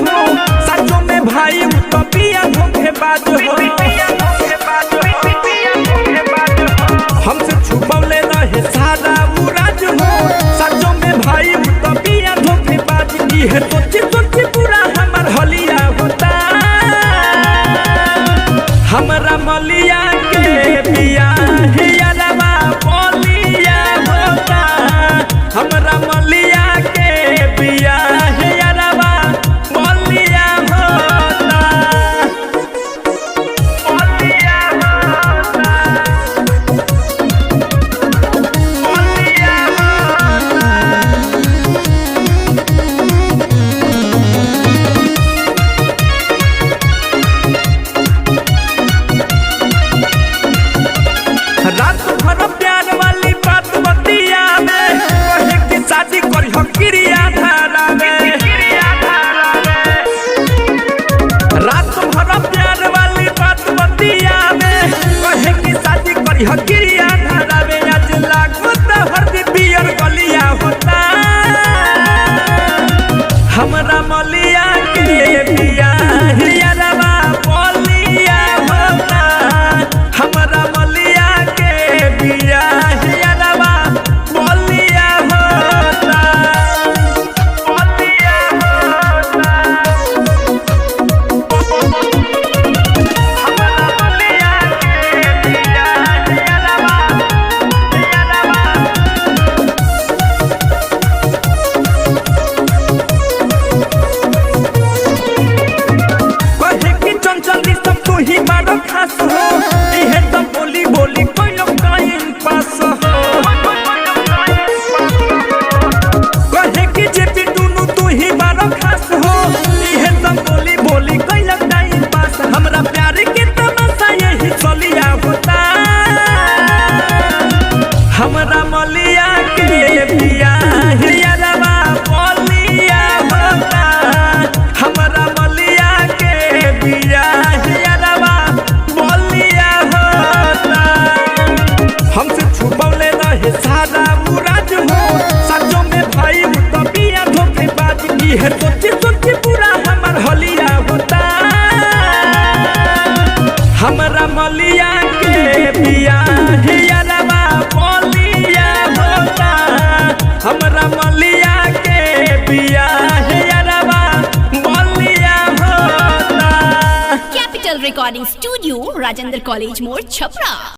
हो, सचो में भाई पिया धोखेबाज हो। हमसे छुपौले रहे सारा मुराज हो, सचो में भाई पिया धोखेबाज। है सोची सोची पूरा हमार हलिया होता, हमरा मलिया के बिया हियरवा बोलिया होता, हमरा मलिया के बिया हियरवा बोलिया होता, बोलिया होता, बोलिया होता। रात भर प्यार वाली बात बतिया में, कहे कि शादी करियो क्रिया धारा में। रात भर प्यार वाली बात बतिया में, कहे कि शादी करियो क्रिया धारा में। आज लागो तो हर बियर गलिया होता, हमरा मलिया के बिया हियरवा बोलिया होता, हमरा मलिया के बिया हियरवा बोलिया होता, बोलिया होता, हमरा मलिया के बिया हियरवा कहे कि चंचल सब तू ही बड़ा खास हो, इहे सब बोली बोली कोई लोग टाइम पास हो। कहे कि जेपी टुनु तू ही बड़ा खास हो, इहे सब बोली बोली कोई लोग टाइम पास। हमरा प्यार के तमाशा यही चलिया होता, हमरा मलिया के बिया हियरवा बोलिया होता, हमरा मलिया के बिया हियरवा बोलिया होता। हमसे छुपौले रहे सारा मुराज हो, सचो में भाई पिया धोखेबाज। है सोची सोची पूरा हमार हलिया होता, हमरा मलिया के बिया हियरवा बोलिया होता, हमरा मलिया के बिया हियरवा बोलिया होता। Capital recording studio, Rajendra college मोड़, छपरा।